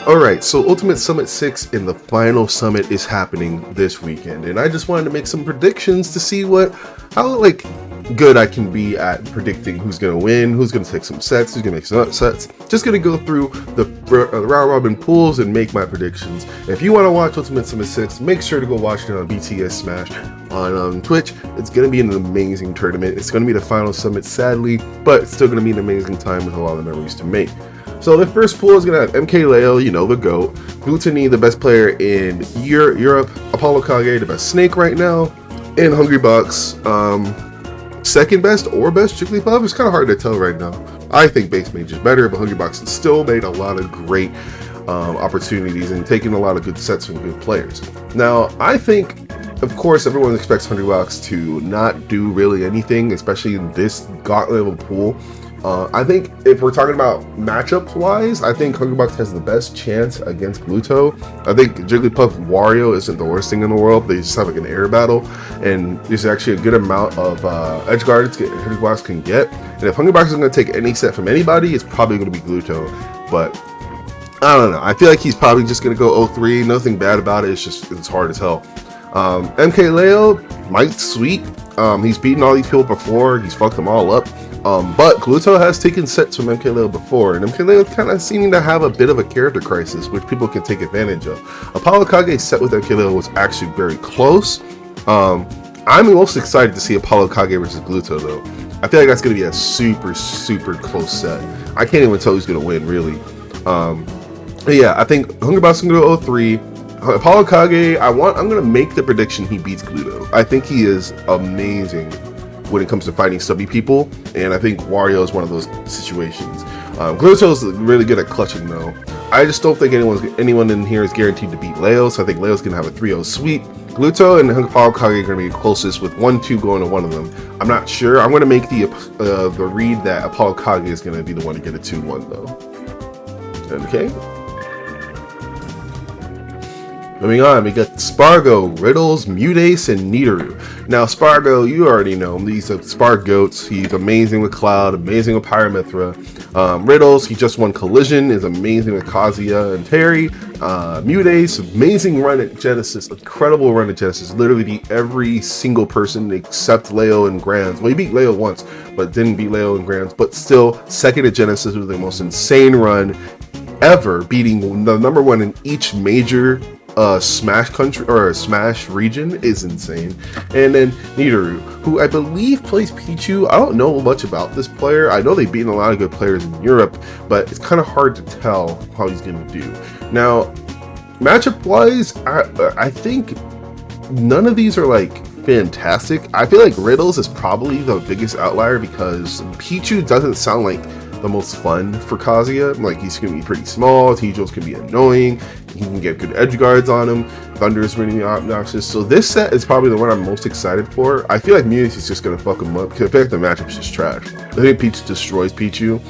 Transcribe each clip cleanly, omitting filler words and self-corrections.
Alright, so Ultimate Summit 6 in the final summit is happening this weekend, and I just wanted to make some predictions to see how good I can be at predicting who's going to win, who's going to take some sets, who's going to make some upsets. Just going to go through the round robin pools and make my predictions. If you want to watch Ultimate Summit 6, make sure to go watch it on BTS Smash on Twitch. It's going to be an amazing tournament. It's going to be the final summit, sadly, but it's still going to be an amazing time with a lot of memories to make. So the first pool is going to have MKLeo, the GOAT, Gluttony, the best player in Europe, Apollo Kage, the best Snake right now, and Hungrybox, second best or best Jigglypuff. It's kind of hard to tell right now. I think Base Mage is better, but Hungrybox has still made a lot of great opportunities and taken a lot of good sets from good players. Now, I think, of course, everyone expects Hungrybox to not do really anything, especially in this gauntlet level pool. I think if we're talking about matchup wise, I think Hungrybox has the best chance against Gluto. I think Jigglypuff Wario isn't the worst thing in the world. They just have like an air battle, and there's actually a good amount of edge guards Hungrybox can get. And if Hungrybox is going to take any set from anybody, it's probably going to be Gluto. But I don't know. I feel like he's probably just going to go 0-3. Nothing bad about it. It's hard as hell. MKLeo might sweep. He's beaten all these people before. He's fucked them all up. But Gluto has taken sets from MKLeo before, and MKLeo kind of seeming to have a bit of a character crisis, which people can take advantage of. Apollo Kage's set with MKLeo was actually very close. I'm most excited to see Apollo Kage versus Gluto, though. I feel like that's going to be a super, super close set. I can't even tell who's going to win, really. But yeah, I think Hungrybox is going to go 0-3. Apollo Kage, I'm going to make the prediction he beats Gluto. I think he is amazing when it comes to fighting stubby people, and I think Wario is one of those situations. Gluto is really good at clutching, though. I just don't think anyone in here is guaranteed to beat Leo, so I think Leo's going to have a 3-0 sweep. Gluto and Apollo Kage are going to be closest, with 1-2 going to one of them. I'm not sure. I'm going to make the read that Apollo Kage is going to be the one to get a 2-1, though. Okay. Moving on, we got Spargo, Riddles, Mutace, and Nidoru. Now, Spargo, you already know him. He's a Spark Goats. He's amazing with Cloud, amazing with Pyramithra. Riddles, he just won Collision, is amazing with Kazuya and Terry. Mutace, amazing run at Genesis, incredible run at Genesis. Literally beat every single person except Leo and Grands. Well, he beat Leo once, but didn't beat Leo and Grands. But still, second at Genesis with the most insane run ever, beating the number one in each major Smash country or Smash region is insane. And then Nidoru, who I believe plays Pichu. I don't know much about this player. I know they've beaten a lot of good players in Europe, but it's kind of hard to tell how he's going to do. Now, matchup wise, I think none of these are like fantastic. I feel like Riddles is probably the biggest outlier because Pichu doesn't sound like the most fun for Kazuya. Like, he's going to be pretty small. T-Jol's can be annoying. He can get good edge guards on him. Thunder is really obnoxious. So this set is probably the one I'm most excited for. I feel like Mutace is just going to fuck him up because I feel like the matchup's just trash. I think Peach destroys Pichu.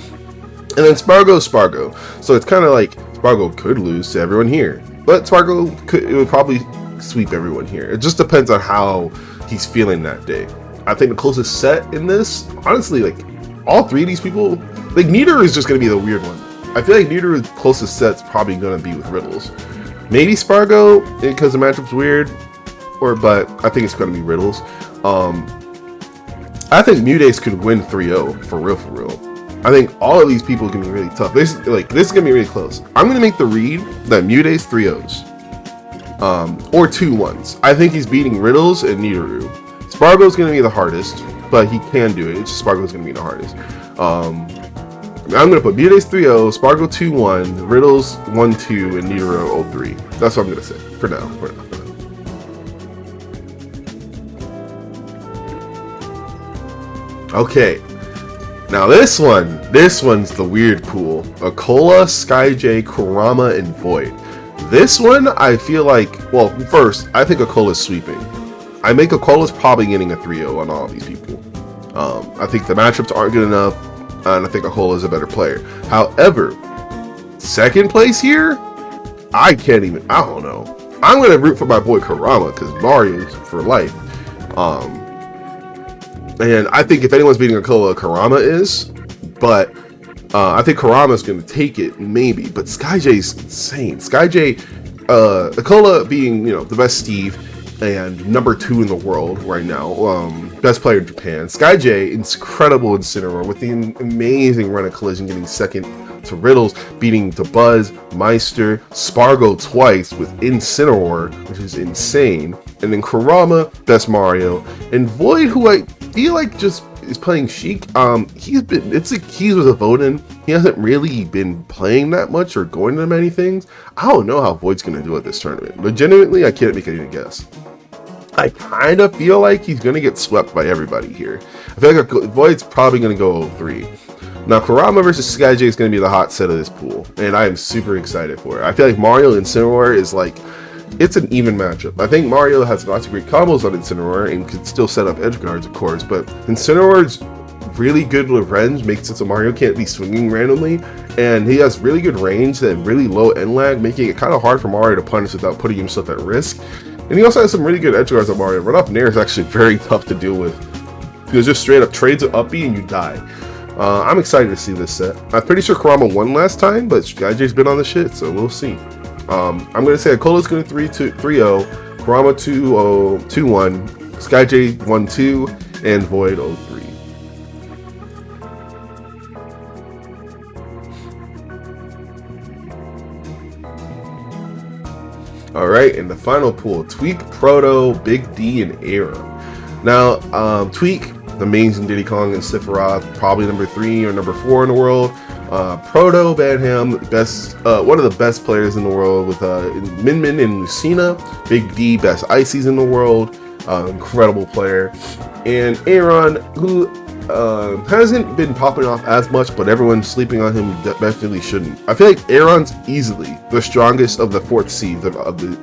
And then Spargo. So it's kind of like Spargo could lose to everyone here, but Spargo would probably sweep everyone here. It just depends on how he's feeling that day. I think the closest set in this, honestly, like all three of these people, like Nidoru is just going to be the weird one. I feel like Nidoru's closest set's probably going to be with Riddles. Maybe Spargo, because the matchup's weird, but I think it's going to be Riddles. I think Mutace could win 3-0, for real. I think all of these people are going to be really tough. This is going to be really close. I'm going to make the read that Mutace 3-0s. Or 2-1s. I think he's beating Riddles and Nidoru. Spargo's going to be the hardest, but he can do it. It's just Spargo's going to be the hardest. I'm going to put Mutace 3-0, Spargo 2-1, Riddles 1-2, and Nidoru 0-3. That's what I'm going to say for now. Okay. Now this one's the weird pool. Akola, Skyjay, Kurama, and Void. This one, I feel like, well, first, I think Akola's sweeping. I think Akola's probably getting a 3-0 on all of these people. I think the matchups aren't good enough, and I think Akola is a better player. However, second place here, I don't know. I'm going to root for my boy Kurama, because Mario's for life. And I think if anyone's beating Akola, Kurama is. But I think Kurama's going to take it, maybe, but SkyJ's insane. SkyJ, Akola being, the best Steve and number 2 in the world right now, best player in Japan. SkyJ, incredible Incineroar with the amazing run of Collision, getting second to Riddles, beating to Buzz, Meister, Spargo twice with Incineroar, which is insane. And then Kurama, best Mario, and Void, who I feel like just is playing Sheik. He was a vote-in. He hasn't really been playing that much or going to many things. I don't know how Void's gonna do at this tournament. Legitimately, I can't make any guess. I kind of feel like he's gonna get swept by everybody here. I feel like Void's probably gonna go 0-3. Now, Kurama versus SkyJ is gonna be the hot set of this pool, and I am super excited for it. I feel like Mario and Incineroar is like, it's an even matchup. I think Mario has lots of great combos on Incineroar and can still set up edge guards, of course, but Incineroar's really good with range, makes it so Mario can't be swinging randomly, and he has really good range and really low end lag, making it kind of hard for Mario to punish without putting himself at risk. And he also has some really good edge guards on Mario. Run up Nair is actually very tough to deal with, because just straight up trades an up B and you die. I'm excited to see this set. I'm pretty sure Kurama won last time, but SkyJ's been on the shit, so we'll see. I'm going to say Akola's going to 3-0, Kurama 2-0, 2-1, SkyJ 1-2, and Void 0-3. Alright, in the final pool, Tweak, Proto, Big D, and Aaron. Now, Tweak, the amazing Diddy Kong and Sephiroth, probably number 3 or number 4 in the world. Proto, Banham, one of the best players in the world with Min Min and Lucina. Big D, best Ices in the world, incredible player. And Aaron, who hasn't been popping off as much, but everyone's sleeping on him, definitely shouldn't. I feel like Aaron's easily the strongest of the 4th seeds of the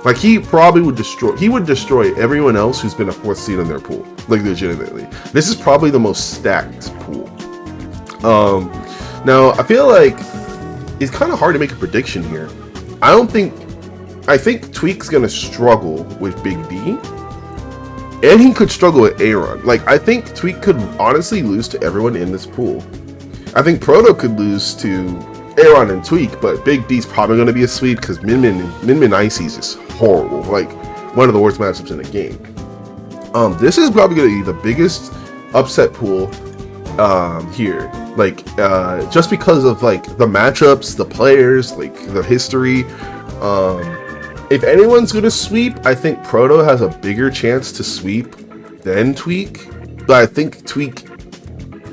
like he probably would destroy everyone else who's been a 4th seed in their pool, like legitimately. This is probably the most stacked pool. Now I feel like it's kind of hard to make a prediction here. I think Tweak's gonna struggle with Big D, and he could struggle with Aaron. Like, I think Tweak could honestly lose to everyone in this pool. I think Proto could lose to Aaron and Tweak, but Big D's probably going to be a sweep because Min Min Ices is horrible. Like, one of the worst matchups in the game. This is probably going to be the biggest upset pool here. Like, just because of, like, the matchups, the players, like, the history. If anyone's going to sweep, I think Proto has a bigger chance to sweep than Tweak. But I think Tweak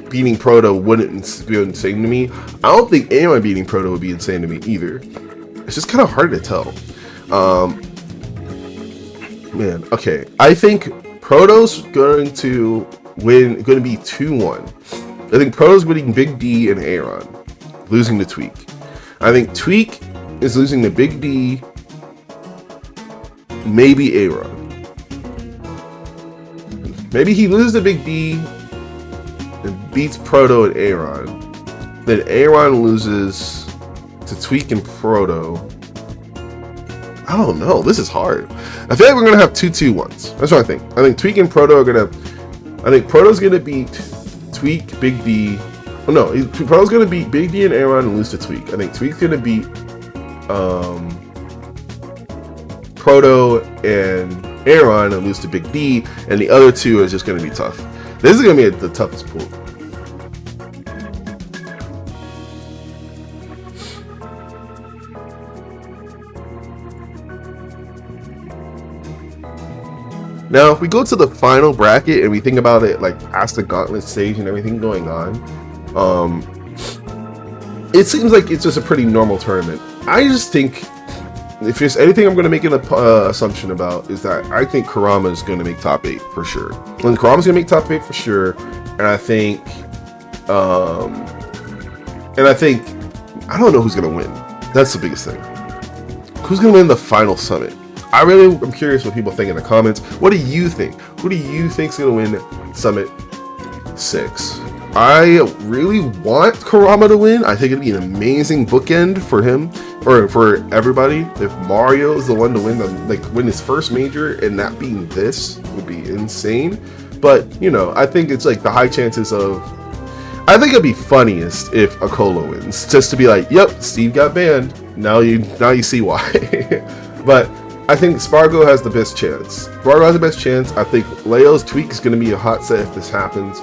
beating Proto wouldn't be insane to me. I don't think anyone beating Proto would be insane to me either. It's just kind of hard to tell. Man, okay. I think Proto's going to be 2-1. I think Proto's winning Big D and Aaron, losing to Tweak. I think Tweak is losing to Big D, maybe Aaron. Maybe he loses to Big D and beats Proto and Aaron. Then Aaron loses to Tweak and Proto. I don't know. This is hard. I feel like we're going to have 2-2-1s. That's what I think. I think Tweak and Proto are going to... I think Proto's going to beat Tweak, Big D... Oh, no. Proto's going to beat Big D and Aaron and lose to Tweak. I think Tweak's going to beat... Proto and Aaron and lose to Big D, and the other two is just going to be tough. This is going to be the toughest pool. Now, if we go to the final bracket and we think about it like past the gauntlet stage and everything going on, it seems like it's just a pretty normal tournament. I just think, if there's anything I'm going to make an assumption about, is that I think Kurama is going to make top 8 for sure. And Kurama's going to make top 8 for sure. And I think, I don't know who's going to win. That's the biggest thing. Who's going to win the final summit? I'm curious what people think in the comments. What do you think? Who do you think is going to win Summit 6? I really want Kurama to win. I think it'd be an amazing bookend for him, or for everybody. If Mario is the one to win win his first major, and that being this would be insane. But, you know, I think it's like the high chances of... I think it'd be funniest if Akolo wins, just to be like, "Yep, Steve got banned. Now you see why." But I think Spargo has the best chance. I think Leo's tweak is going to be a hot set if this happens.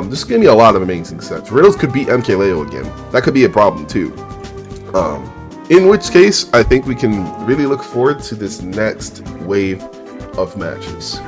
This is going to be a lot of amazing sets. Riddles could beat MK Leo again. That could be a problem too. In which case, I think we can really look forward to this next wave of matches.